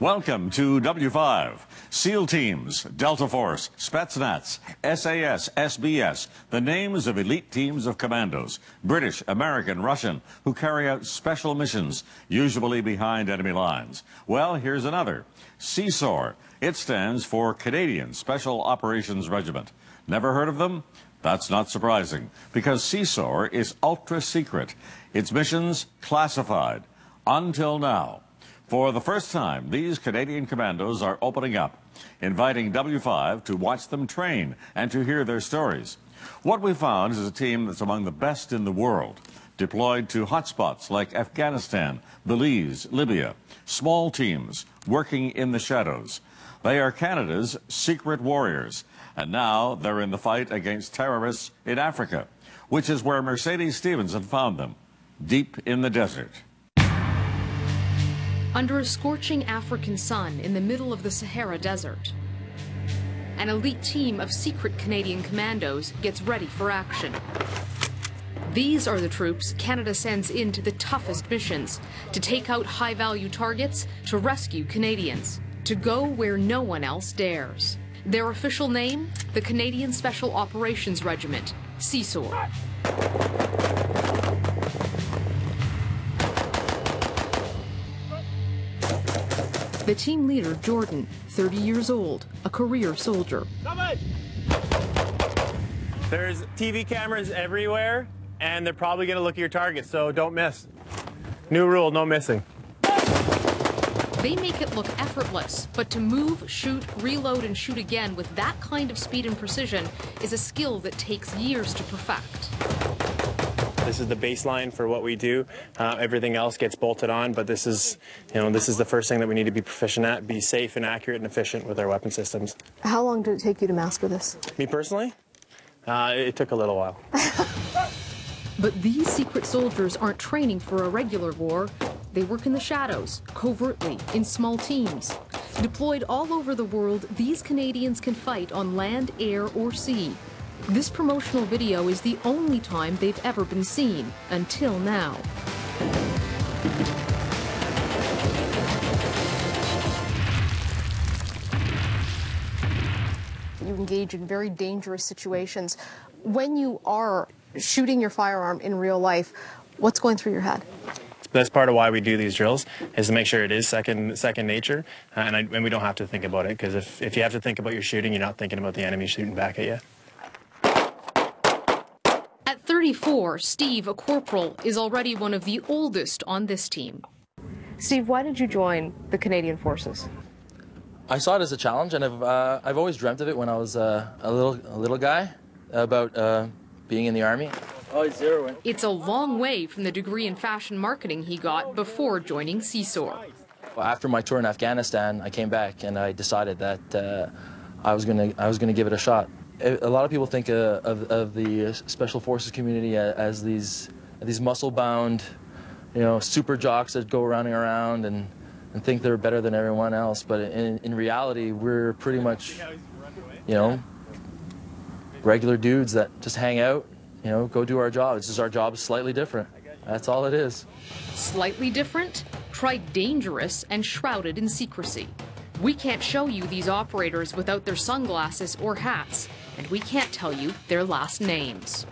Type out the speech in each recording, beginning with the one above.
Welcome to W5. SEAL teams, Delta Force, Spetsnaz, SAS, SBS, the names of elite teams of commandos, British, American, Russian, who carry out special missions, usually behind enemy lines. Well, here's another, csor. It stands for Canadian Special Operations Regiment. Never heard of them? That's not surprising, because csor is ultra secret. Its missions classified. Until now. For the first time, these Canadian commandos are opening up, inviting W5 to watch them train and to hear their stories. What we found is a team that's among the best in the world, deployed to hotspots like Afghanistan, Belize, Libya, small teams working in the shadows. They are Canada's secret warriors, and now they're in the fight against terrorists in Africa, which is where Mercedes Stephenson found them, deep in the desert. Under a scorching African sun in the middle of the Sahara Desert, an elite team of secret Canadian commandos gets ready for action. These are the troops Canada sends into the toughest missions, to take out high-value targets, to rescue Canadians, to go where no one else dares. Their official name, the Canadian Special Operations Regiment, csor. The team leader, Jordan, 30 years old, a career soldier. There's TV cameras everywhere, and they're probably going to look at your target, so don't miss. New rule, no missing. They make it look effortless, but to move, shoot, reload, and shoot again with that kind of speed and precision is a skill that takes years to perfect. This is the baseline for what we do. Everything else gets bolted on, but this is the first thing that we need to be proficient at, be safe and accurate and efficient with our weapon systems. How long did it take you to master this? Me personally? It took a little while. But these secret soldiers aren't training for a regular war. They work in the shadows, covertly, in small teams. Deployed all over the world, these Canadians can fight on land, air, or sea. This promotional video is the only time they've ever been seen, until now. You engage in very dangerous situations. When you are shooting your firearm in real life, what's going through your head? That's part of why we do these drills, is to make sure it is second nature, and we don't have to think about it, because if you have to think about your shooting, you're not thinking about the enemy shooting back at you. At 34, Steve, a corporal, is already one of the oldest on this team. Steve, why did you join the Canadian Forces? I saw it as a challenge, and I've always dreamt of it when I was a little guy, about being in the Army. Oh, zero. It's a long way from the degree in fashion marketing he got before joining csor. After my tour in Afghanistan, I came back and I decided that I was gonna give it a shot. A lot of people think of the Special Forces community as these muscle-bound, super jocks that go around and think they're better than everyone else. But in reality, we're pretty much, regular dudes that just hang out, go do our job. It's just our job is slightly different. That's all it is. Slightly different? Try dangerous and shrouded in secrecy. We can't show you these operators without their sunglasses or hats, and we can't tell you their last names.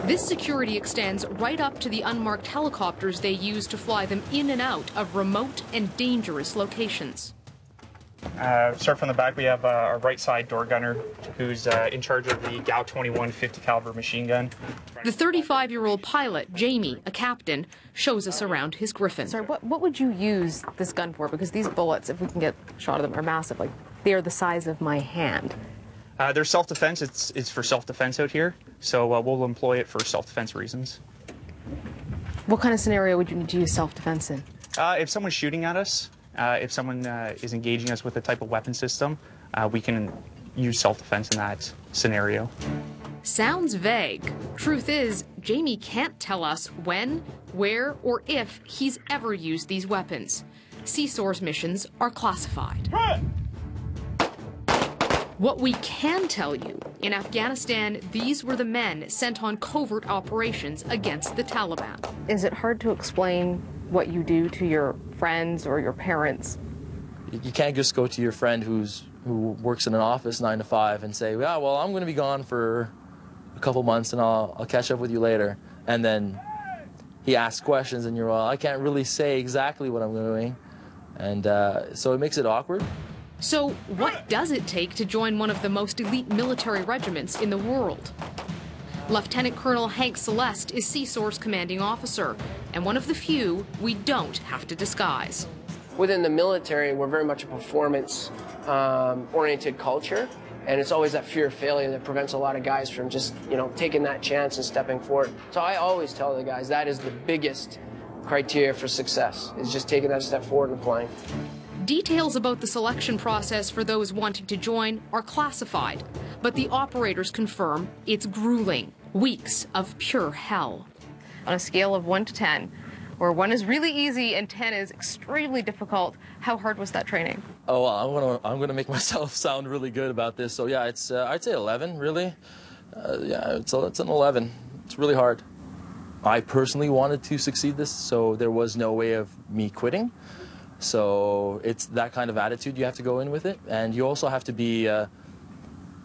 This security extends right up to the unmarked helicopters they use to fly them in and out of remote and dangerous locations. Start from the back. We have our right side door gunner who's in charge of the GAU 21 50 caliber machine gun. The 35-year-old pilot, Jamie, a captain, shows us around his Griffin. Sorry, what would you use this gun for? Because these bullets, if we can get a shot of them, are massive. Like, they're the size of my hand. They're self-defense. It's for self-defense out here, so we'll employ it for self-defense reasons. What kind of scenario would you need to use self-defense in? If someone's shooting at us, if someone is engaging us with a type of weapon system, we can use self-defense in that scenario. Sounds vague. Truth is, Jamie can't tell us when, where, or if he's ever used these weapons. csor's missions are classified. What we can tell you, in Afghanistan, these were the men sent on covert operations against the Taliban. Is it hard to explain what you do to your friends or your parents? You can't just go to your friend who works in an office 9 to 5 and say, yeah, well, I'm going to be gone for a couple months and I'll catch up with you later. And then he asks questions and you're, well, I can't really say exactly what I'm doing. And so it makes it awkward. So what does it take to join one of the most elite military regiments in the world? Lieutenant Colonel Hank Celeste is CSOR's commanding officer, and one of the few we don't have to disguise. Within the military, we're very much a performance-oriented culture, and it's always that fear of failure that prevents a lot of guys from just, taking that chance and stepping forward. So I always tell the guys that is the biggest criteria for success, is just taking that step forward and applying. Details about the selection process for those wanting to join are classified, but the operators confirm it's grueling. Weeks of pure hell. On a scale of 1 to 10, where 1 is really easy and 10 is extremely difficult, how hard was that training? Oh, well, I'm gonna make myself sound really good about this. So yeah, it's I'd say 11, really. Yeah, it's an 11. It's really hard. I personally wanted to succeed this, so there was no way of me quitting. So it's that kind of attitude you have to go in with it, and you also have to be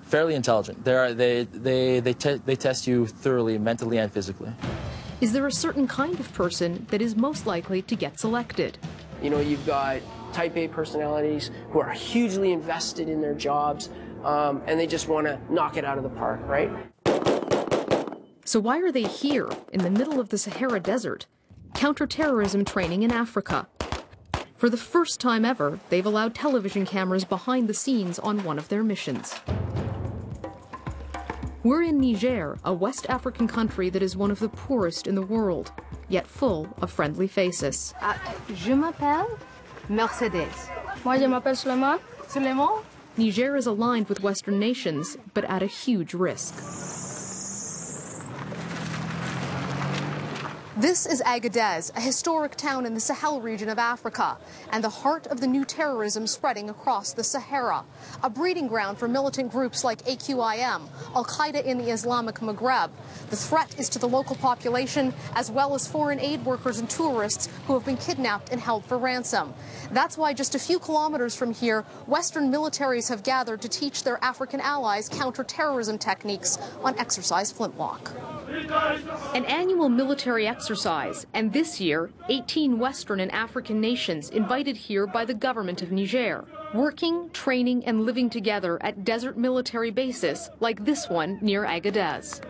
fairly intelligent. They test you thoroughly, mentally and physically. Is there a certain kind of person that is most likely to get selected? You've got type A personalities who are hugely invested in their jobs, and they just want to knock it out of the park, right? So why are they here in the middle of the Sahara Desert? Counterterrorism training in Africa. For the first time ever, they've allowed television cameras behind the scenes on one of their missions. We're in Niger, a West African country that is one of the poorest in the world, yet full of friendly faces. Je m'appelle Mercedes. Moi, je m'appelle Suleiman. Suleiman? Niger is aligned with Western nations, but at a huge risk. This is Agadez, a historic town in the Sahel region of Africa, and the heart of the new terrorism spreading across the Sahara, a breeding ground for militant groups like AQIM, Al-Qaeda in the Islamic Maghreb. The threat is to the local population, as well as foreign aid workers and tourists who have been kidnapped and held for ransom. That's why just a few kilometers from here, Western militaries have gathered to teach their African allies counterterrorism techniques on Exercise Flintlock. An annual military exercise, and this year, 18 Western and African nations invited here by the government of Niger, working, training, and living together at desert military bases like this one near Agadez.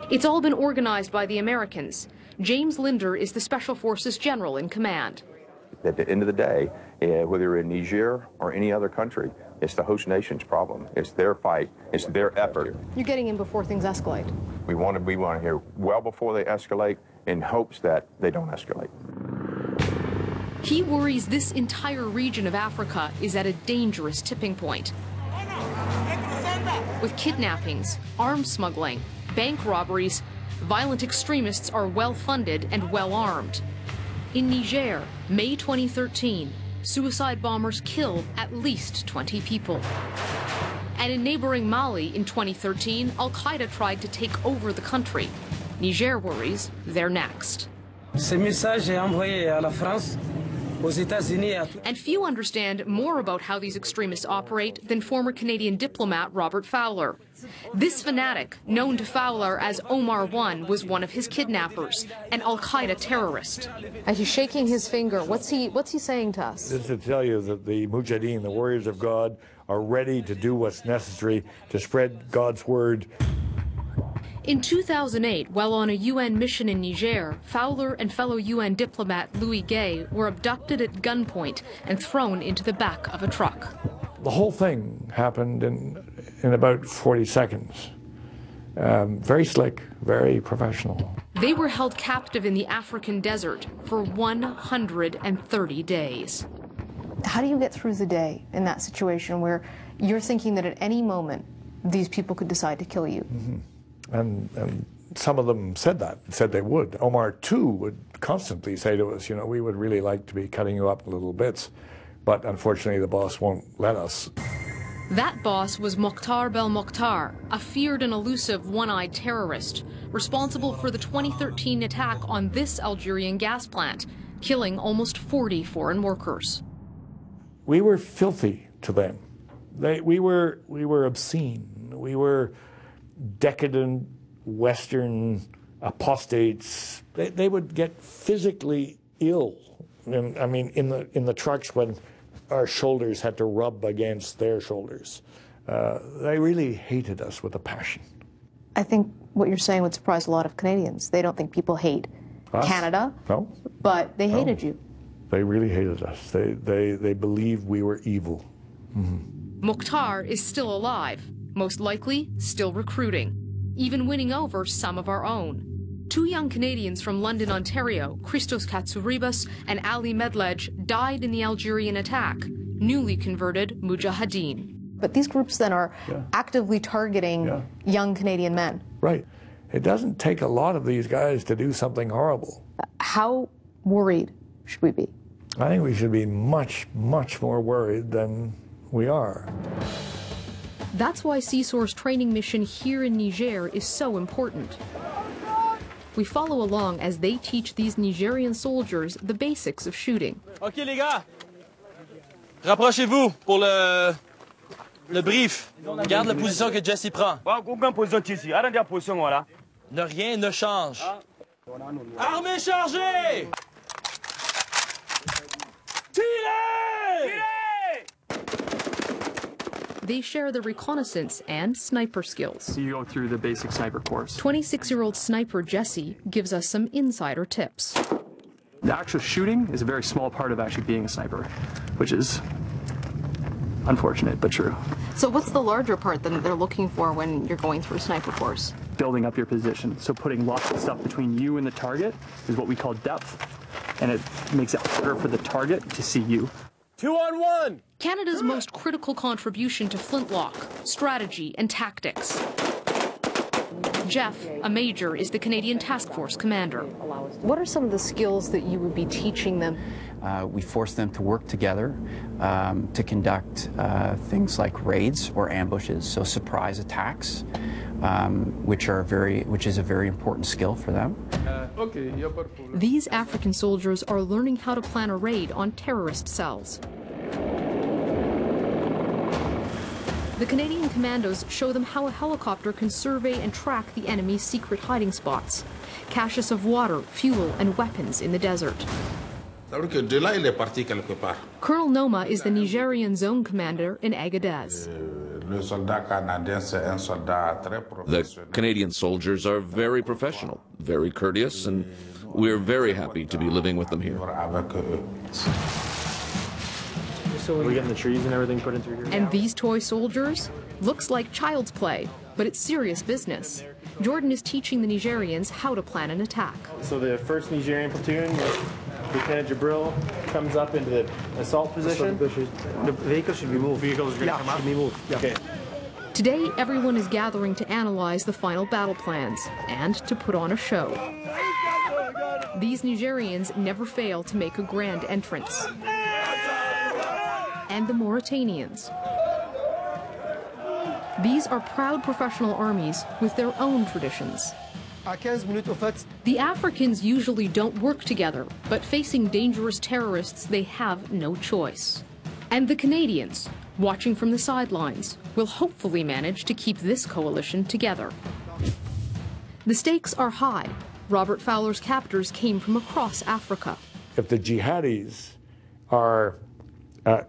It's all been organized by the Americans. James Linder is the Special Forces General in command. At the end of the day, whether you're in Niger or any other country, it's the host nation's problem. It's their fight. It's their effort. You're getting in before things escalate. We want to be here well before they escalate in hopes that they don't escalate. He worries this entire region of Africa is at a dangerous tipping point. With kidnappings, arms smuggling, bank robberies, violent extremists are well-funded and well-armed. In Niger, May 2013, suicide bombers kill at least 20 people. And in neighboring Mali in 2013, Al-Qaeda tried to take over the country. Niger worries they're next. And few understand more about how these extremists operate than former Canadian diplomat Robert Fowler. This fanatic, known to Fowler as Omar 1, was one of his kidnappers, an Al-Qaeda terrorist. As he's shaking his finger, what's he saying to us? This is to tell you that the Mujahideen, the warriors of God, are ready to do what's necessary to spread God's word. In 2008, while on a UN mission in Niger, Fowler and fellow UN diplomat Louis Gay were abducted at gunpoint and thrown into the back of a truck. The whole thing happened in about 40 seconds. Very slick, very professional. They were held captive in the African desert for 130 days. How do you get through the day in that situation where you're thinking that at any moment these people could decide to kill you? Mm-hmm. And some of them said they would. Omar, too, would constantly say to us, we would really like to be cutting you up in little bits, but unfortunately the boss won't let us. That boss was Mokhtar Belmokhtar, a feared and elusive one-eyed terrorist, responsible for the 2013 attack on this Algerian gas plant, killing almost 40 foreign workers. We were filthy to them. We were obscene. We were decadent Western apostates. They would get physically ill. And, I mean, in the trucks when our shoulders had to rub against their shoulders. They really hated us with a passion. I think what you're saying would surprise a lot of Canadians. They don't think people hate Canada, no, but they hated you. They really hated us. They believed we were evil. Mm-hmm. Mokhtar is still alive, most likely still recruiting, even winning over some of our own. Two young Canadians from London, Ontario, Christos Katsouribas and Ali Medlej, died in the Algerian attack, newly converted mujahideen. But these groups then are actively targeting young Canadian men. Right. It doesn't take a lot of these guys to do something horrible. How worried should we be? I think we should be much, much more worried than we are. That's why CSOR's training mission here in Niger is so important. We follow along as they teach these Nigerian soldiers the basics of shooting. Ok les gars, rapprochez-vous pour le brief. Garde la position que Jesse prend. Ne rien ne change. Armée chargée! Tirez! They share the reconnaissance and sniper skills. You go through the basic sniper course. 26-year-old sniper Jesse gives us some insider tips. The actual shooting is a very small part of actually being a sniper, which is unfortunate, but true. So what's the larger part that they're looking for when you're going through a sniper course? Building up your position. So putting lots of stuff between you and the target is what we call depth, and it makes it harder for the target to see you. 2-on-1! Canada's most critical contribution to flintlock, strategy and tactics. Jeff, a major, is the Canadian Task Force commander. What are some of the skills that you would be teaching them? We force them to work together to conduct things like raids or ambushes, so surprise attacks, which is a very important skill for them. These African soldiers are learning how to plan a raid on terrorist cells. The Canadian commandos show them how a helicopter can survey and track the enemy's secret hiding spots, caches of water, fuel, and weapons in the desert. Colonel Noma is the Nigerian zone commander in Agadez. The Canadian soldiers are very professional, very courteous, and we're very happy to be living with them here. We're getting the trees and everything put in through here. And these toy soldiers? Looks like child's play, but it's serious business. Jordan is teaching the Nigerians how to plan an attack. So the 1st Nigerian platoon, Lieutenant Jabril, comes up into the assault position. The vehicle should be moved. Vehicles are going to come up? Should be moved. Yeah. Okay. Today, everyone is gathering to analyze the final battle plans and to put on a show. These Nigerians never fail to make a grand entrance. And the Mauritanians. These are proud professional armies with their own traditions. The Africans usually don't work together, but facing dangerous terrorists, they have no choice. And the Canadians, watching from the sidelines, will hopefully manage to keep this coalition together. The stakes are high. Robert Fowler's captors came from across Africa. If the jihadis are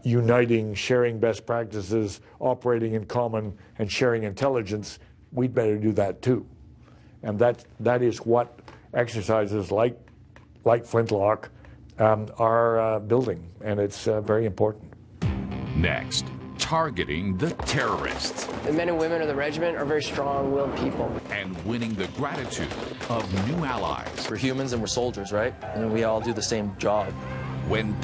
uniting, sharing best practices, operating in common, and sharing intelligence, we'd better do that too. And that is what exercises like Flintlock are building, and it's very important. Next, targeting the terrorists. The men and women of the regiment are very strong-willed people. And winning the gratitude of new allies. We're humans and we're soldiers, right? And we all do the same job. When